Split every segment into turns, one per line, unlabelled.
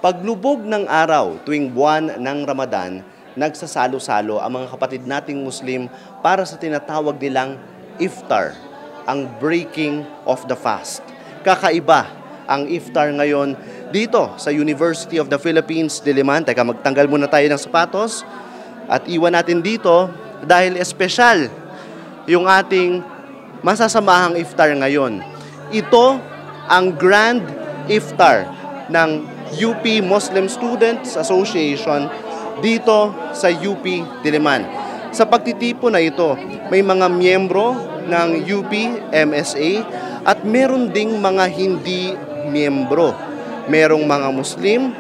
Paglubog ng araw tuwing buwan ng Ramadan, nagsasalo-salo ang mga kapatid nating Muslim para sa tinatawag nilang iftar, ang breaking of the fast. Kakaiba ang iftar ngayon dito sa University of the Philippines, Diliman. Teka, magtanggal muna tayo ng sapatos at iwan natin dito dahil espesyal yung ating masasamahang iftar ngayon. Ito ang Grand Iftar ng UP Muslim Students Association dito sa UP Diliman. Sa pagtitipon na ito, may mga miyembro ng UP MSA at meron ding mga hindi miyembro. Merong mga Muslim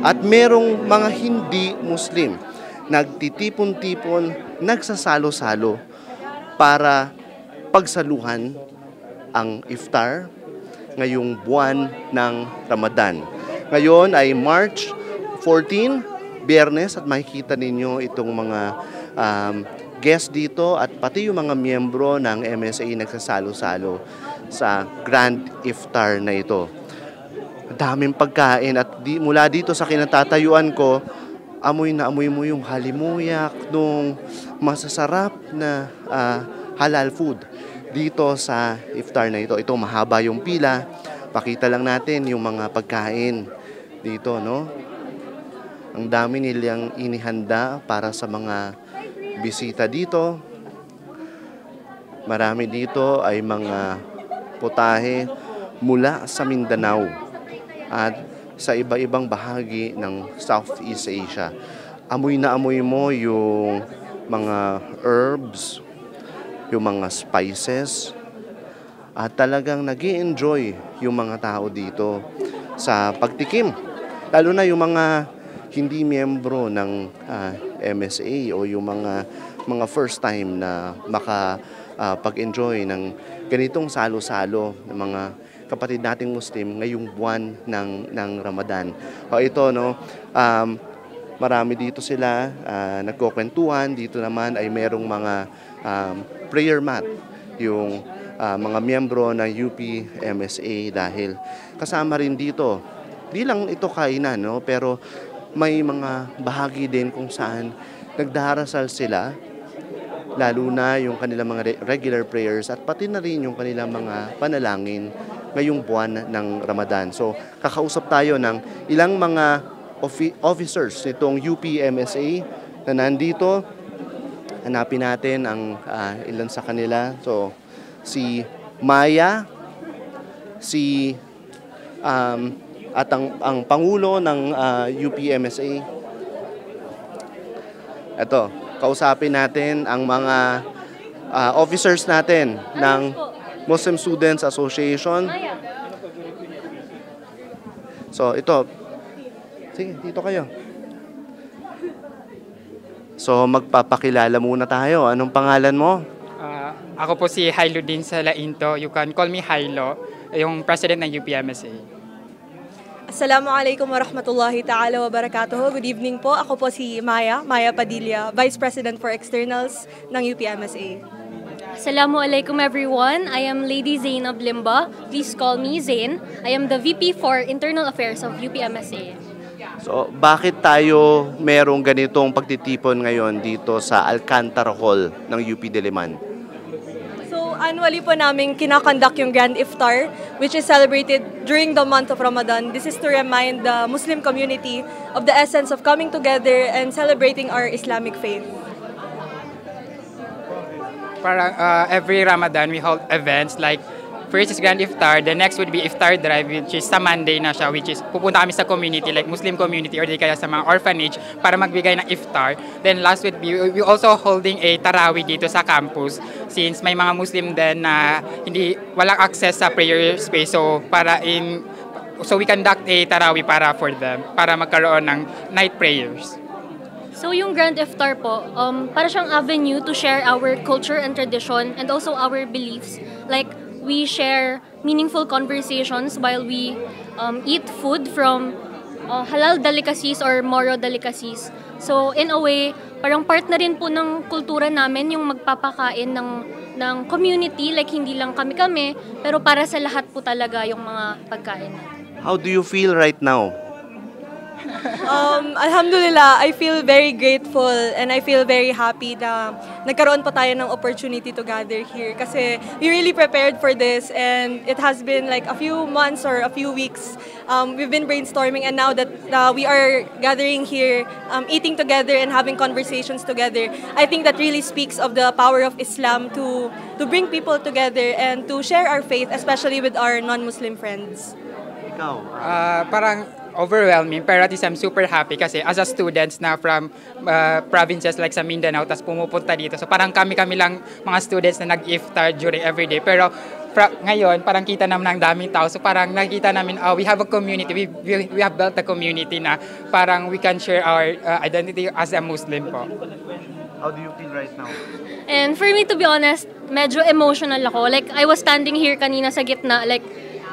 at merong mga hindi Muslim. Nagtitipon-tipon, nagsasalo-salo para pagsaluhan ang iftar ngayong buwan ng Ramadan. Ngayon ay March 14, Biyernes, at makikita ninyo itong mga guest dito at pati yung mga miyembro ng MSA nagsasalo-salo sa Grand Iftar na ito. Daming pagkain at mula dito sa kinatatayuan ko, amoy na amoy mo yung halimuyak nung masasarap na halal food dito sa iftar na ito. Ito, mahaba yung pila. Pakita lang natin yung mga pagkain dito, no? Ang dami nilang inihanda para sa mga bisita dito. Marami dito ay mga putahe mula sa Mindanao at sa iba-ibang bahagi ng Southeast Asia. Amoy na amoy mo yung mga herbs, yung mga spices, at talagang nag-i-enjoy yung mga tao dito sa pagtikim. Lalo na yung mga hindi miyembro ng MSA o yung mga first time na makapag-enjoy ng ganitong salo-salo ng mga kapatid nating Muslim ngayong buwan ng Ramadan. O ito, no, marami dito sila nagkukwentuhan. Dito naman ay merong mga prayer mat yung mga miyembro ng UP MSA dahil kasama rin dito. Di lang ito kainan, no, pero may mga bahagi din kung saan nagdarasal sila, lalo na yung kanilang mga regular prayers at pati na rin yung kanilang mga panalangin ngayong buwan ng Ramadan. So, kakausap tayo ng ilang mga officers nitong UP MSA na nandito. Hanapin natin ang ilan sa kanila. So, si Maya, at ang Pangulo ng UP MSA. Ito, kausapin natin ang mga officers natin ng Muslim Students Association. So, ito. Sige, dito kayo. So, magpapakilala muna tayo. Anong pangalan mo?
Ako po si Hailudin Salainto. You can call me Hailo, yung president ng UPMSA.
Assalamualaikum warahmatullahi ta'ala wabarakatuh. Good evening po. Ako po si Maya Padilla, Vice President for Externals ng UPMSA.
Assalamualaikum everyone. I am Lady Zainab Limba. Please call me Zain. I am the VP for Internal Affairs of UPMSA.
So, bakit tayo merong ganitong pagtitipon ngayon dito sa Alcantara Hall ng UP Diliman?
Annually po namin kinakonduct yung Grand Iftar, which is celebrated during the month of Ramadan. This is to remind the Muslim community of the essence of coming together and celebrating our Islamic faith.
Every Ramadan, we hold events like first is Grand Iftar, the next would be Iftar Drive, which is sa Monday na siya, which is pupunta kami sa community, like Muslim community or di kaya sa mga orphanage para magbigay ng iftar. Then last would be, we also holding a Tarawih dito sa campus since may mga Muslim din na walang access sa prayer space. So we conduct a Tarawih for them, para magkaroon ng night prayers.
So yung Grand Iftar po, para siyang avenue to share our culture and tradition and also our beliefs. Like, we share meaningful conversations while we eat food from halal delicacies or moro delicacies. So in a way, parang part na rin po ng kultura namin yung magpapakain ng community, like hindi lang kami-kami, pero para sa lahat po talaga yung mga pagkain.
How do you feel right now?
Alhamdulillah, I feel very grateful and I feel very happy na nagkaroon pa tayo ng opportunity to gather here kasi we really prepared for this and it has been like a few months or a few weeks. We've been brainstorming and now that we are gathering here, eating together and having conversations together, I think that really speaks of the power of Islam to bring people together and to share our faith, especially with our non-Muslim friends.
Ikaw,
Parang overwhelming, pero at least I'm super happy kasi as a students na from provinces like sa Mindanao, tas pumupunta dito. So parang kami-kami lang mga students na nag-iftar during everyday. Pero ngayon, parang kita naman ang daming tao. So parang nakita namin, we have a community, we have built a community na parang we can share our identity as a Muslim po.
how do you feel right now?
And for me, to be honest, medyo emotional ako. Like, I was standing here kanina sa gitna, like,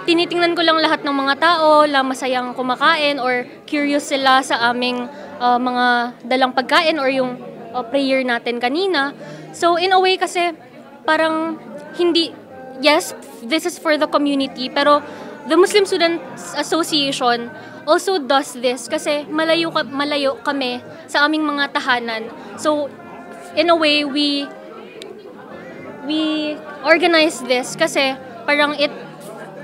tinitingnan ko lang lahat ng mga tao, lang masayang kumakain or curious sila sa aming mga dalang pagkain or yung prayer natin kanina. So in a way kasi parang hindi, yes, this is for the community, pero the Muslim Students Association also does this kasi malayo kami sa aming mga tahanan. So in a way, we organize this kasi parang it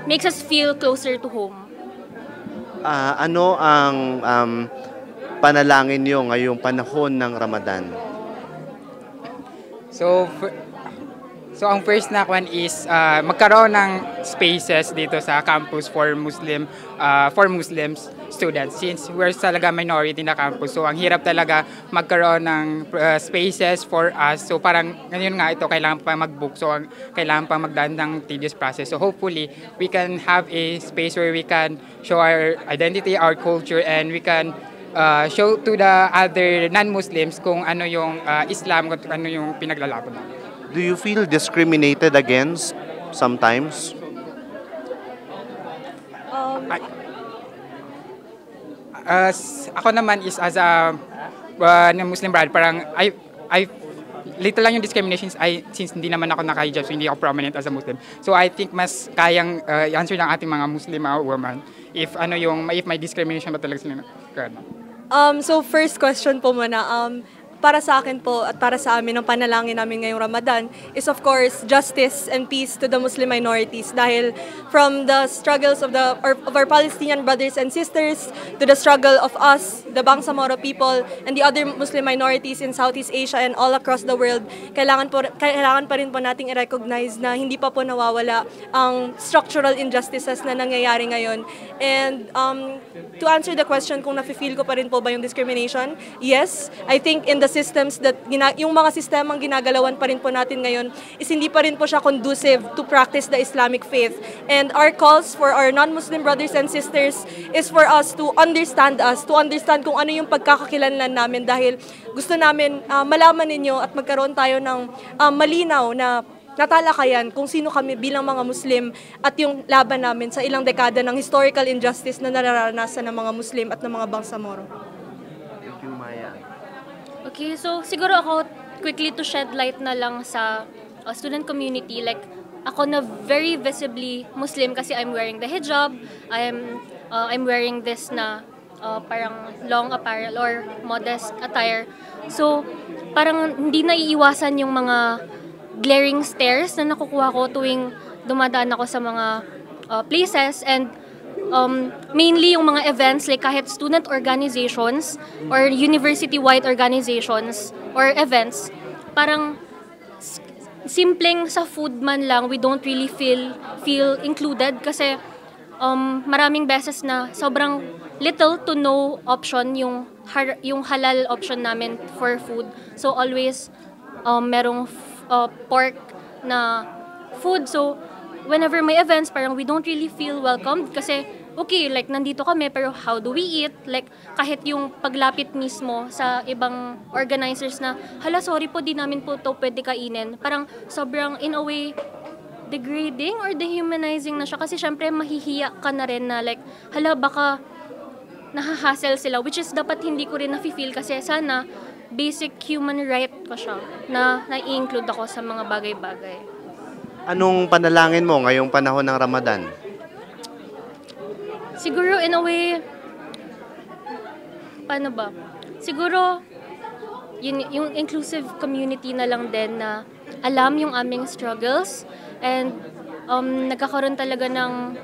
makes us feel closer to home.
Ano ang panalangin nyo ngayong panahon ng Ramadan?
So ang first na kwan is magkaroon ng spaces dito sa campus for Muslim students since we're talaga minority na campus. So ang hirap talaga magkaroon ng spaces for us. So parang ngayon nga ito kailangan pa mag-book. So kailangan pa magdaan ng tedious process. So hopefully we can have a space where we can show our identity, our culture, and we can show to the other non-Muslims kung ano yung Islam, kung ano yung pinaglalaban natin.
Do you feel discriminated against sometimes?
Ako naman is as a Muslim brother, parang I little lang yung discriminations since hindi naman ako naka-hijab, so hindi ako prominent as a Muslim. So I think mas kayang answer ng ating mga Muslim woman if may discrimination ba talaga sila.
So first question po muna, para sa akin po at para sa amin, ang panalangin namin ngayong Ramadan is of course justice and peace to the Muslim minorities dahil from the struggles of our Palestinian brothers and sisters to the struggle of us, the Bangsamoro people and the other Muslim minorities in Southeast Asia and all across the world, kailangan pa rin po nating i-recognize na hindi pa po nawawala ang structural injustices na nangyayari ngayon. And to answer the question kung nafe-feel ko pa rin po ba yung discrimination, yes, I think in the systems that yung mga sistemang ginagalawan pa rin po natin ngayon is hindi pa rin po siya conducive to practice the Islamic faith. And our calls for our non-Muslim brothers and sisters is for us to understand kung ano yung pagkakakilanlan namin dahil gusto namin malaman ninyo at magkaroon tayo ng malinaw na natalakayan kung sino kami bilang mga Muslim at yung laban namin sa ilang dekada ng historical injustice na nararanasan ng mga Muslim at ng mga Bangsamoro.
Thank you, Maya.
Okay, so siguro ako quickly to shed light na lang sa student community, like ako na very visibly Muslim kasi I'm wearing the hijab, I'm wearing this na parang long apparel or modest attire. So parang hindi naiiwasan yung mga glaring stares na nakukuha ko tuwing dumadaan ako sa mga places and mainly yung mga events like kahit student organizations or university-wide organizations or events, parang simpleng sa food man lang, we don't really feel included kasi maraming beses na sobrang little to no option yung halal option namin for food. So always merong pork na food. So whenever may events, parang we don't really feel welcomed kasi okay, like nandito kami pero how do we eat? Like kahit yung paglapit mismo sa ibang organizers na hala sorry po di namin po to pwede kainin. Parang sobrang in a way degrading or dehumanizing na siya kasi syempre mahihiya ka na rin na like hala baka nahahassle sila, which is dapat hindi ko rin nafe-feel kasi sana basic human right ko siya na nai-include ako sa mga bagay-bagay.
Anong panalangin mo ngayong panahon ng Ramadan?
Siguro in a way, paano ba? Siguro, yung inclusive community na lang din na alam yung aming struggles and nagkakaroon talaga ng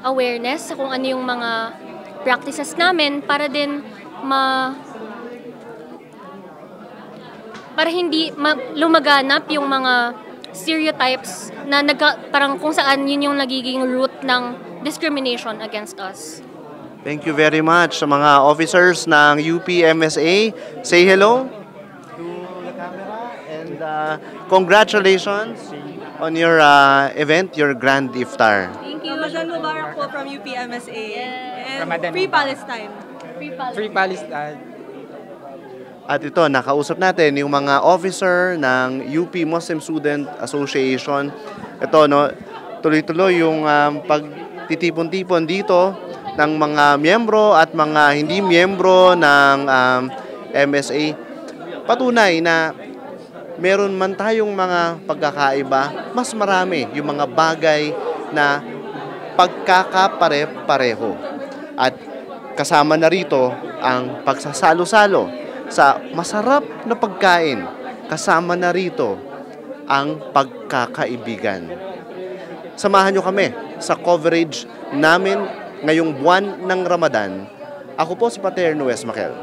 awareness sa kung ano yung mga practices namin para din para hindi lumaganap yung mga stereotypes na parang kung saan yun yung nagiging root ng discrimination against us.
Thank you very much sa mga officers ng UP-MSA. Say hello to the camera and congratulations on your event, your Grand Iftar.
Thank you. Ramadan Mubarak po from UP-MSA. And
Ramadan
Free
Mubarak.
Palestine.
Free Palestine.
At ito, nakausap natin yung mga officer ng UP Muslim Student Association. Ito, no, tuloy-tuloy yung pagtitipon-tipon dito ng mga miyembro at mga hindi miyembro ng MSA. Patunay na meron man tayong mga pagkakaiba, mas marami yung mga bagay na pagkakapare-pareho. At kasama na rito ang pagsasalo-salo sa masarap na pagkain. Kasama na rito ang pagkakaibigan. Samahan nyo kami sa coverage namin ngayong buwan ng Ramadan. Ako po si Paterno Wes Maquel.